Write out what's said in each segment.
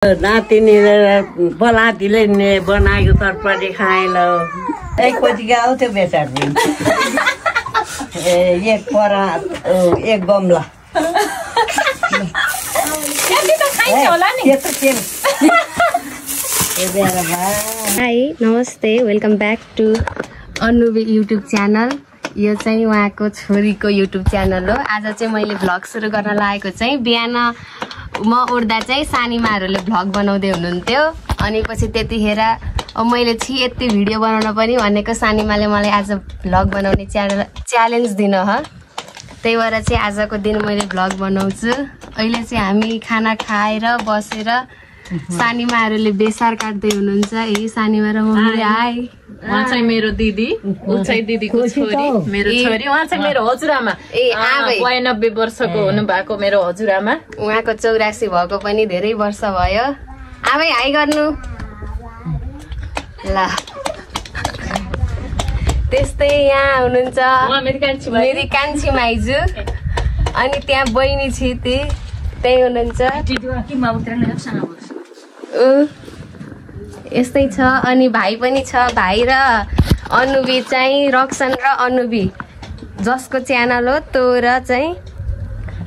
नातिनीले बलातीले बनाएको चटपटी खाइलो एकपट्टिको आउँथ्यो बेचार पनि एक परा एक गमला हाई नमस्ते welcome back to Anubi YouTube channel. यो चाहिँ उहाँको छोरीको युट्युब च्यानल हो। आज चाहिँ मैले भ्लग सुरु गर्न लागेको चाहिँ बिहान म उठ्दा चाहिँ सानीमाहरूले भ्लग बनाउँदै हुनुहुन्थ्यो। अनि पछि त्यतिखेर मैले यति भिडियो बनाउन पनि भनेको सानीमाले मलाई आज भ्लग बनाउने च्यालेन्ज दिन हो। त्यही भएर चाहिँ आजको दिन मैले भ्लग बनाउँछु। अहिले चाहिँ हामी खाना खाएर बसेर सानीमाहरूले बेसार काट्दै हुनुहुन्छ। ए सानीमा र मम्मीले हाई। उहाँ चाहिँ मेरो दिदी, ऊ चाहिँ दिदीको छोरी, मेरो छोरी। उहाँ चाहिँ मेरो हजुरआमा। 92 वर्षको हुनुभएको मेरो हजुरआमा। उहाँको 84 भएको पनि धेरै वर्ष भयो। आमै हाई गर्नु ल। त्यस्तै यहाँ हुनुहुन्छ मेरी कान्छी माइजू। अनि त्यहाँ बहिनी छिती त्यही हुनुहुन्छ। यस्तै छ। अनि भाइ पनि छ। भाइ र अनुबी चाहिँ रक्सन र अनुबी जसको च्यानल हो त्यो र चाहिँ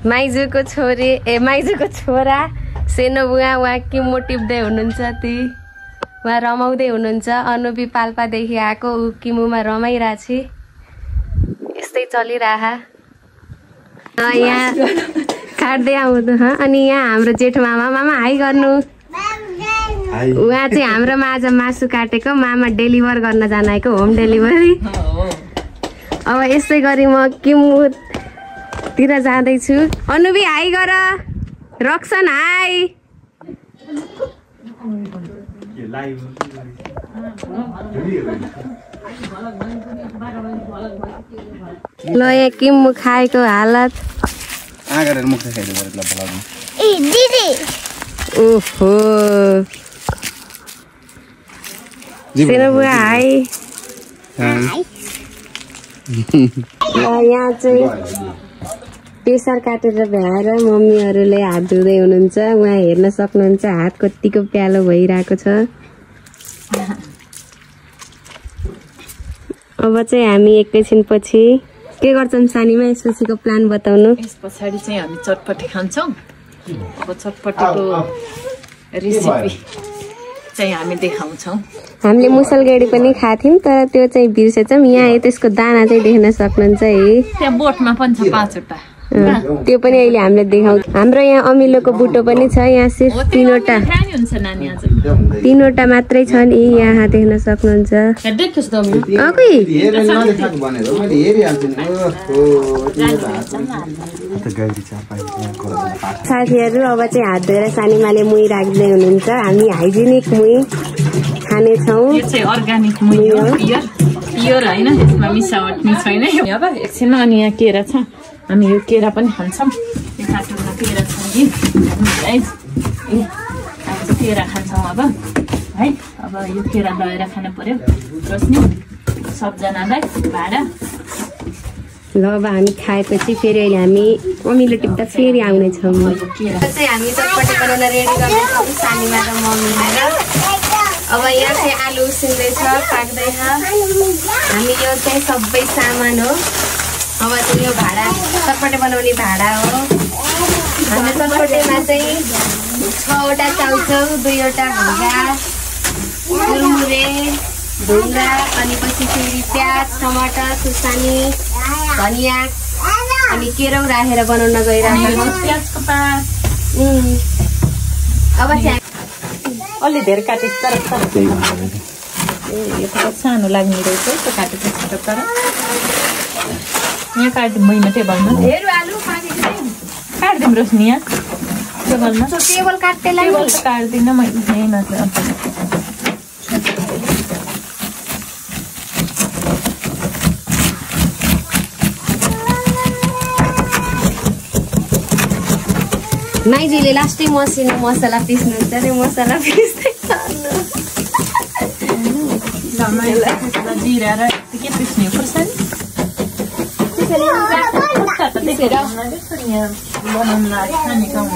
माइजूको छोरी माइजूको छोरा सेनो बुवा उहाँ किमो टिप्दै हुनुहुन्छ। ती उहाँ रमाउँदै हुनुहुन्छ। अनुबी पाल्पादेखि आएको ऊ किमुमा रमाइरहेछ। यस्तै चलिरह। यहाँ काट्दै आउँदो। अनि यहाँ हाम्रो जेठो मामा हाई गर्नु। उहाँ चाहिँ हाम्रोमा आज मासु काटेको मामा डेलिभर गर्न जानेको होम डेलिभरी। अब यस्तै गरी म किमुतिर जाँदैछु। अनुबी हाई गर। रक्सन हाई। ल यहाँ किमु खाएको हालत। ओहो सेनो बुवा हाई। यहाँ चाहिँ प्रेसर काटेर भ्याएर मम्मीहरूले हात धुँदै हुनुहुन्छ। उहाँ हेर्न सक्नुहुन्छ हात कतिको प्यालो भइरहेको छ। अब चाहिँ हामी एकैछिन पछि के गर्छौँ सानीमा यसपछिको प्लान बताउनु। यस पछाडि चाहिँ हामी चटपटी खान्छौँ। अब चटपटीको रेसिपी चाहिँ हामी देखाउँछौँ। हामीले मुसलगढी पनि खाथ्यौँ तर त्यो चाहिँ बिर्सेछौँ। यहाँ त्यसको दाना चाहिँ देख्न सक्नुहुन्छ है। त्यहाँ बोटमा पनि छ 5 वटा। त्यो पनि अहिले हामीले देखाउँछ। हाम्रो यहाँ अमिलोको बुटो पनि छ। यहाँ सिर्फ 3वटा मात्रै छन्। यहाँ देख्न सक्नुहुन्छ। साथीहरू अब चाहिँ हात धोएर सानीमाले मुही राख्दै हुनुहुन्छ। हामी हाइजेनिक मुही खानेछौँ। यो चाहिँ अर्गानिक मुही हो। प्योर होइन, यसमा मिसावट छैन। अब एकछिनमा अनि यहाँ केरा छ। हामी यो केरा पनि खान्छौँ। यो कार्टुनमा केरा छ कि केरा खान्छौँ अब है। अब यो केरा लगेर खानु पर्यो रोस्नी सबजनालाई भाडा। ल अब हामी खाएपछि फेरि अहिले हामी अमिलो टिप्दा फेरि आउनेछौँ। चाहिँ हामी चटपटी बनाउन रेडी गर्दैछौँ सानीमा र मम्मीले। अब यहाँ चाहिँ आलु उसिन्दैछ पाक्दैछ। हामी यो चाहिँ सबै सामान हो। अब चाहिँ यो भाडा चटपटे बनाउने भाडा हो। हाम्रो चटपटेमा चाहिँ 6वटा चाउचाउ, 2वटा भुगा, मुरमुरे, ढुङ्गा, अनि पछि फेरि प्याज, टमाटर, खुर्सानी, धनियाँ अनि केराउ राखेर बनाउन गइरहेको प्याजको पात। अब चाहिँ अलि धेरै काटेको तर यो त सानो लाग्ने रहेछ त्यो काटेको छिटो। तर यहाँ काटिदिउँ मैमा टेबलमा काटिदिउँ रोस्नी यहाँ टेबलमा। टेबल काट्दैलाई टेबल त काट्दिनँ म यहीँ मात्र। माइजूले लास्टै मसिनो मसला पिस्नुहुन्छ। त्यो मसला पिस्दै जिरा र के पिस्ने खुर्सानी बनाउनुला खाने काम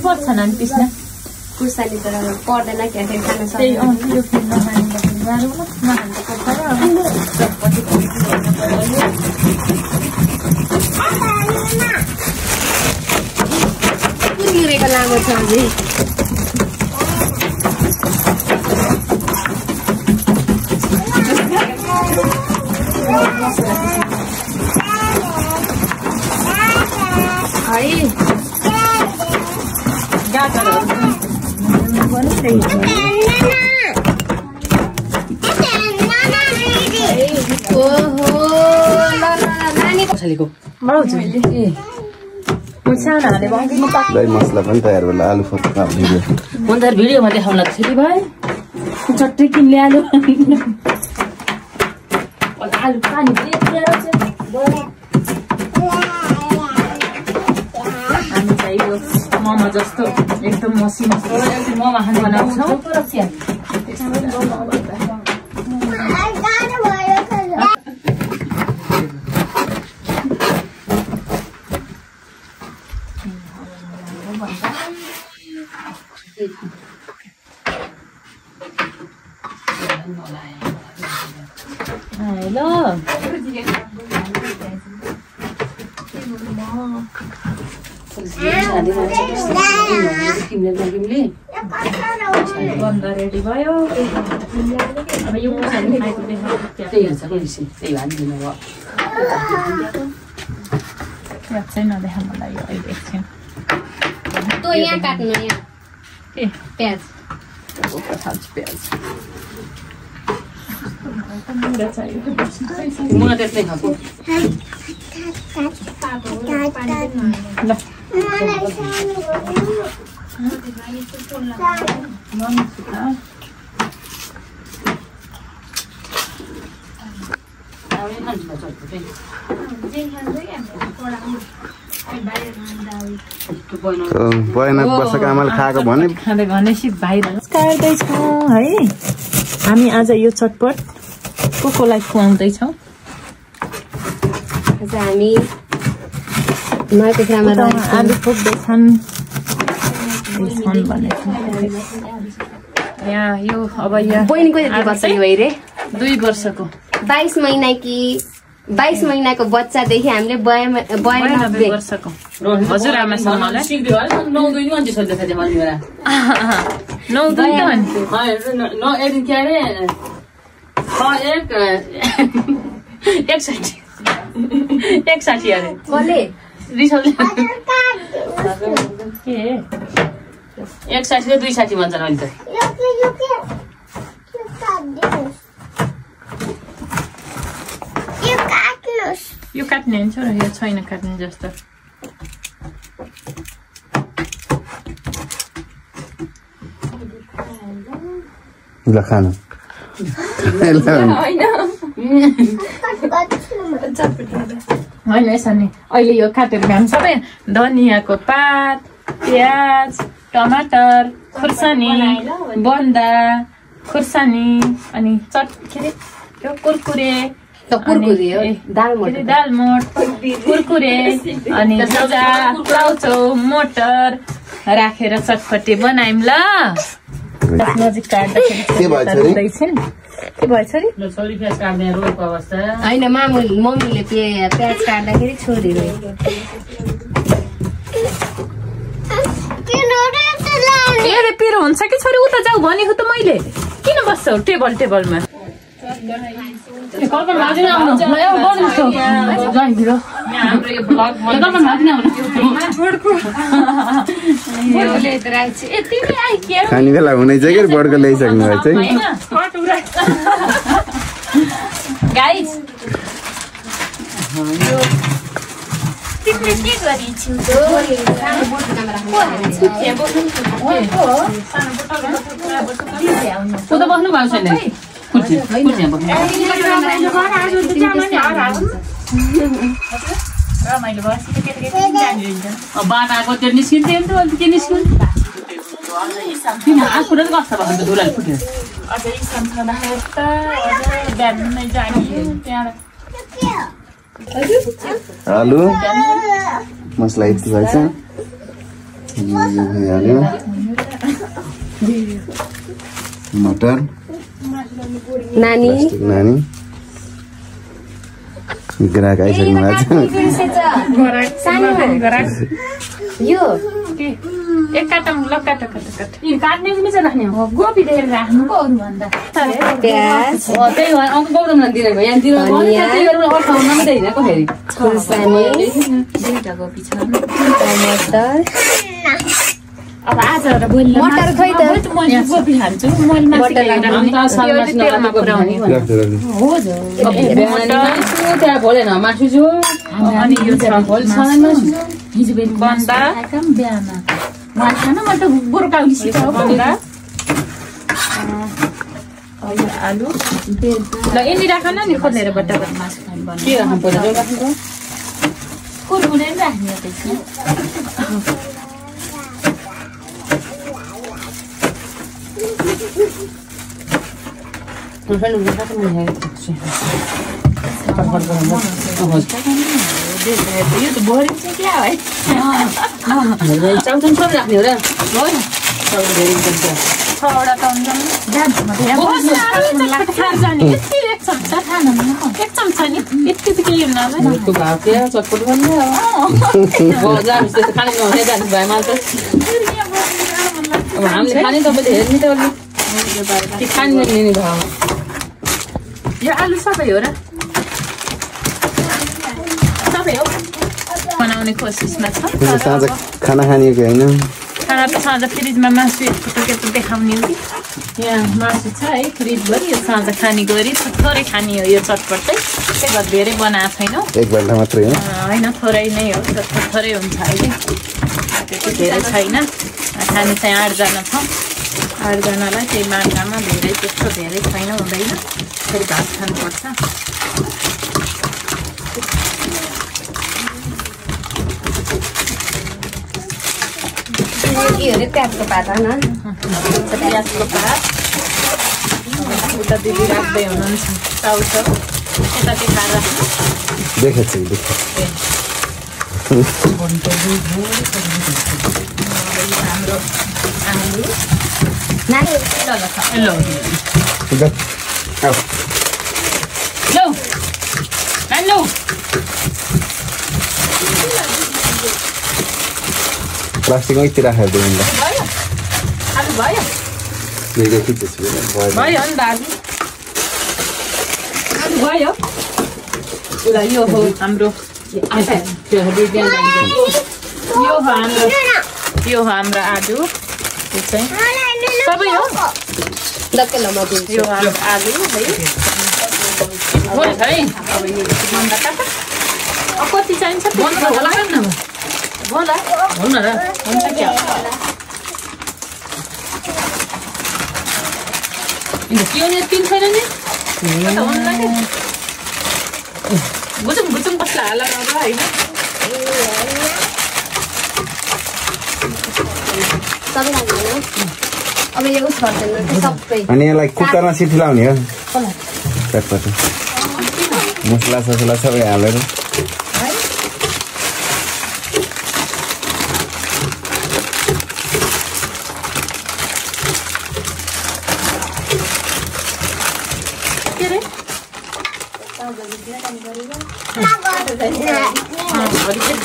पर्छ नानी पिस्न खुर्सानी त पर्दैन क्या फेरि खान त्यही सक्दैन त्यो फेरि नखाने गाह्रो नखानु त पर्छ कुहिरेको लामो छ अझै दही मसला पनि तयार भयो आलु फर्का म त भिडियोमा देखाउन लाग्छ भाइ चट्टै किनले आलु आलु पानी हामी चाहिँ यो मोमो जस्तो एकदम मसिनो मोमो खानु बनाउँछौँ हेलो बन्द रेडी भयो अब यो चाहिँ नदेखा मलाई यो अहिले एकछिन तँ यहाँ काट्नु यहाँ ए प्याज मलाई त्यस्तै खाएको बयना बसेको आमाले खाएको भने खाँदै भनेपछि भाइरल गर्दैछौँ है हामी आज यो चटपट कोलाई खुवाउँदैछौँ आज हामी नयाँ आलु पोख्दैछन् यहाँ यो अब यहाँ बहिनीको यति वर्ष भयो रे 2 वर्षको 22 महिनाको बच्चादेखि हामीले बयामा वर्षको हजुर आमासँग मलाई एक 60 र 260 भन्छन् अहिले त यो काट्ने हुन्छ र यो छैन काट्ने जस्तो ल खानु होइन यसो नि अहिले यो काटेर खानु सबै धनियाँको पात प्याज टमाटर खुर्सानी बन्दा खुर्सानी अनि के अरे यो कुरकुरे दालमोट कुरकुरे अनि टाउचो मोटर राखेर चटपटे बनायौँ ल नजिक काट्दाखेरि होइन मम्मीले प्याज काट्दाखेरि छोरी पिरो हुन्छ कि छोरी उता जाऊ भनेको त मैले किन बस्छौ टेबलमा खाने बेला हुने चाहिँ के बड्को ल्याइसक्नु भयो चाहिँ तिमीले के गरिछौ उता बस्नु भएको छैन बाटाको त्यो निस्किन्थ्यो नि त अन्त के निस्किनु किन आफू र कस्तो भएको त धुराले फुट्यो अझै आलु मसला यति भएछ भइहाल्यो मटर नानी ग्राहक आइसक्नु भएको यो एक काटम ल काट यो काट्ने पनि चाहिँ राख्ने हो गोपी धेरै राख्नु पो अरु भन्दा प्याज त्यही हो अंक गौतमले दिएको यहाँ दिनु त्यही गरेर अर्थाउन मात्रै हिँडेको फेरि खुर्सानी दुईटा गोपी छ टमाटर अब आज र भोलि मटर खै त म गोपी खान्छु मैले मासु तेलमा पुर्याउने हो त्यहाँ भोलेन मासु छु अनि यो चाहिँ भोलि छन् मासु हिजो बेलुका बन्दा काम बिहामा उहाँ खान म त गोरकाउली सिकाउ बन्दा यो आलु ल यनी राखन नि खोलेर बट्टा मासु खानु बन्दा के राख्नु पर्छ जो राख्नु कुरकुरे नि राख्ने त्यसमा यो त बोरिङ चाहिँ क्या है चाउचाउ सबै राख्ने हो र छवटा त हुन्छ एक चम्चा नि यति चाहिँ केही हुन्न चटपट भन्ने खाने नहुने जानु भयो मलाई त अब हामीले खाने तपाईँले हेर्ने त अलिक खाने लिने भयो यो आलु सबै हो र सबै हो बनाउने कोसिसमा छ साँझ खाना खाने कि होइन खाना त साँझ फ्रिजमा मासु यस्तो देखाउने हो कि यहाँ मासु छ है फ्रिजभरि यो साँझ खाने गरी थोरै खाने हो यो चटपट चाहिँ त्यही भएर धेरै बनाएको छैन एक घन्टा मात्रै हो होइन थोरै नै हो थोरै हुन्छ अहिले त्यति धेरै छैन खाने चाहिँ 8 जना छ 8 जनालाई त्यही मात्रामा धेरै त्यस्तो धेरै छैन हुँदैन फेरि भात खानुपर्छ प्याजको पात होइन प्याजको पात उता दिदी राख्दै हुनुहुन्छ चाउचाउ यता देखाएर राख्नु देखेछु हाम्रो आलु नानी लौ प्लास्टिक यति राखेर दिनु ल आलु भयो भयो नि त आलु भयो ल यो हो हाम्रो यो हो हाम्रो आलु यो चाहिँ सबै हो यो हाम्रो आलु है बोल है अब यो मन्दा काट कति चाहिन्छ होला हुन र हुन्छ क्या यो नि तीन छैन नि बुझुम कसलाई हाल होइन अब यो उस गर्दैन सबै अनि यसलाई कुकरमा सिटी लाउने हो चटपट मसला ससला सबै हालेर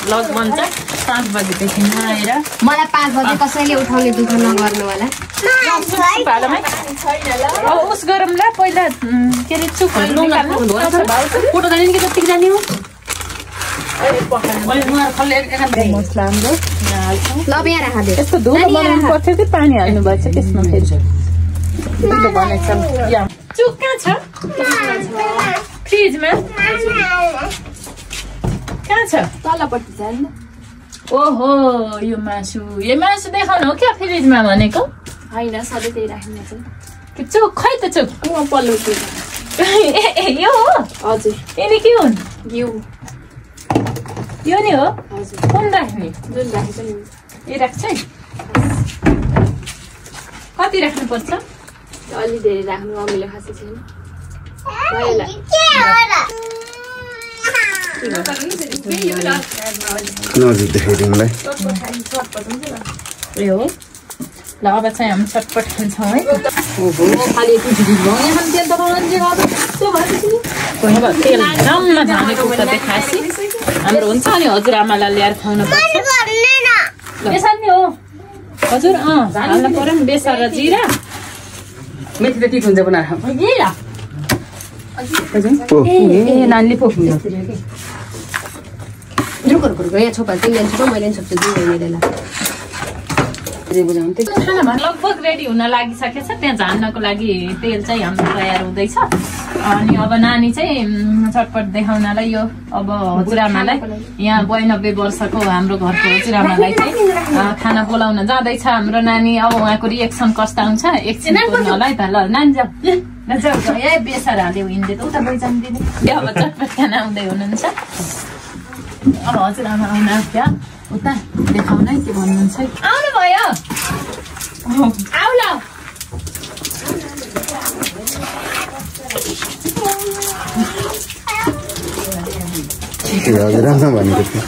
ब्लग बन्छ 5 बजेदेखि आएर मलाई 5 बजे कसैले उठाउने दुःख नगर्नु होला अब उस गरौँ ल पहिला के अरे चुक्नु फोटो जाने कि जतिको जाने हो मसला हाम्रो ल यहाँ राख दे यस्तो धुलो बनाउनु पर्थ्यो कि पानी हाल्नु भएछ त्यसमा फेरि धुलो बनेछ चुक कहाँ छ फ्रिजमा कहाँ छ तलपट्टि छ नि ओहो यो मासु देखाउनु हो क्या फ्रिजमा भनेको हैन सधैँ त्यही राख्ने छ के चुक खै त चुक म पल्लो यो हो हजुर यिनी के हुन् घिउ यो नि हो हजुर कुन राख्ने जुन राखेको नि यो राख्छ है कति राख्नुपर्छ अलि धेरै राख्नु अमिलो खासै छैन नजिक देखाइदिउँ मलाई यो ल अब चाहिँ हामी चटपट खान्छौँ है खालि तेल तेल जम्मा झानेको त देखाएपछि हाम्रो हुन्छ नि हजुरआमालाई ल्याएर खुवाउनु पर्छ बेसार नि हो हजुर हाल्नु पर्यो नि बेसार र जिरा मेथी त के हुन्छ बनाएर ए नानीले पोख्नु रुको यहाँ छोपा चाहिँ ल्यान्छु मैले छोप्छु दुई खाना लगभग रेडी हुन लागिसकेछ त्यहाँ झान्नको लागि तेल चाहिँ हाम्रो तयार हुँदैछ अनि अब नानी चाहिँ चटपट देखाउनलाई यो अब हजुरआमालाई यहाँ 92 वर्षको हाम्रो घरको हजुरआमालाई चाहिँ खाना बोलाउन जाँदैछ हाम्रो नानी अब उहाँको रिएक्सन कस्तो आउँछ एकछिन होला है त ल नानी जाऊ ए बेसार हाल्यो हिँड्दै त उता बैजान दिने अब चटपट खाना आउँदै हुनुहुन्छ अब हजुरआमा आउन त्यहाँ उता देखाउन के भन्नुहुन्छ आउनु भयो आउ ल हजुरआमा भनेको थियो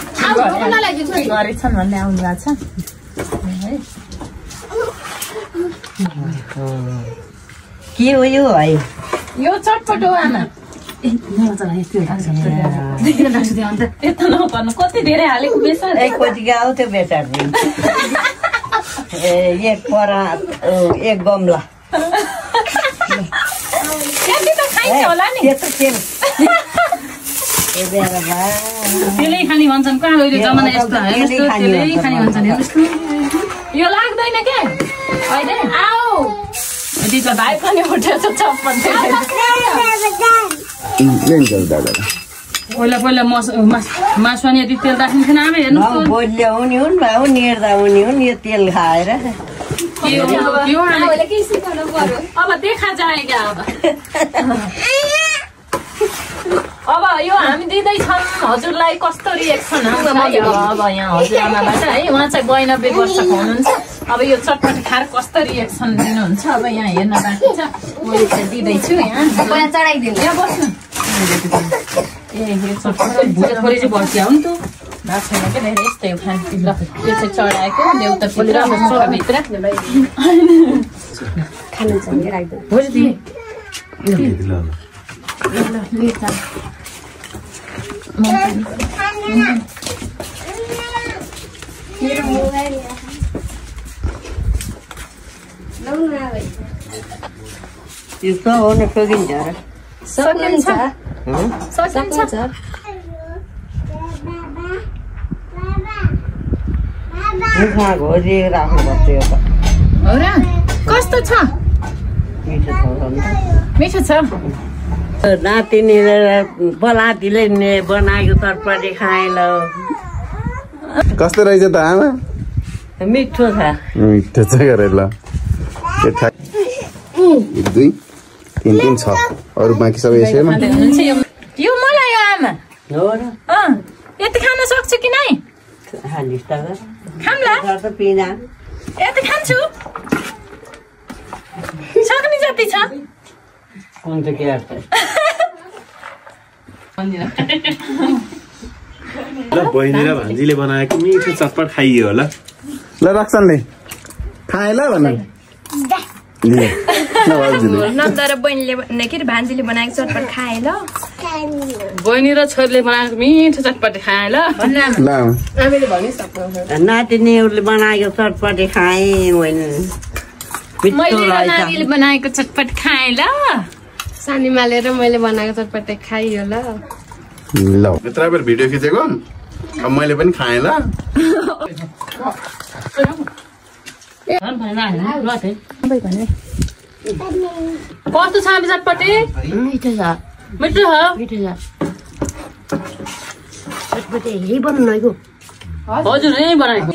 गरेछन् भन्ने आउनु भएको छ के हो यो है यो चटपट हो आमा यता नपर्नु कति धेरै हालेको बेसार एकपट्टिको आउँथ्यो बेसार पनि एक गमला खाइन्छ होला नि तेलै खाने भन्छन् कहाँ अहिले जमाना यस्तो तेलै खाने भन्छन् यो लाग्दैन के अहिले आऊ दिदी भाइ पनि उठेछ चप्पल पहिला मासु अनि यति तेल राख्ने थिएन आमा हेर्नु ल्याउने हुन् भाउ निर्दा हुने हुन् यो तेल खाएर अब देखा जाएगा अब यो हामी दिँदैछौँ हजुरलाई कस्तो रिएक्सन आउँछ अब यहाँ हजुरआमालाई चाहिँ है उहाँ चाहिँ 92 वर्षको हुनुहुन्छ अब यो चटपट खाएर कस्तो रिएक्सन दिनुहुन्छ अब यहाँ हेर्न बाँकी छ मैले चाहिँ दिँदैछु यहाँ चढाइदिनु यहाँ बस्नु ए चटपट थोरै चाहिँ बर्सिया हो नि त भएको छैन क्या धेरै यस्तै हो खाने ल यो चाहिँ चढाएको देउताभित्र खानु चाहिँ राख्दैन त्यस्तो हुन सकिन्छ र सकिन्छ मुखमा घोरी राख्नुपर्छ यो त हो र कस्तो छ मिठो छ नातिनीले बलातीले बनाएको चटपटी खाएन कस्तो रहेछ त आमा मिठो छ मिठो छ गरे ल 1 2 3 3 6 अरु बाँकी सबै यसैमा यो मलाई आमा हो र यति खान सक्छु कि नै हालिस त खामला त पिना यति खान्छु सक्ने जति छ कुन चाहिँ के अर्थ ल बहिनी र भान्जीले बनाएको मिठो चटपट खाइयो होला ल रक्सनले खाए ल भन नन्दर बहिनीले के भान्जीले बनाएको चटपट खाए ल बहिनी र छोरीले बनाएको मिठो चटपटी खाए ल आमाले भनिसक्नु नातिनीहरूले बनाएको चटपटी खाएँ मैले नानीले बनाएको चटपट खाएँ ल सानीमाले र मैले बनाएको चटपटी खाइयो ल ल यत्रो बेर भिडियो खिचेको अब मैले पनि खाएँ ल कस्तो छ चटपटी मिठो छ मिठो हो मिठो छ चटपटी यही बनाउनु हजुर यही बनाएको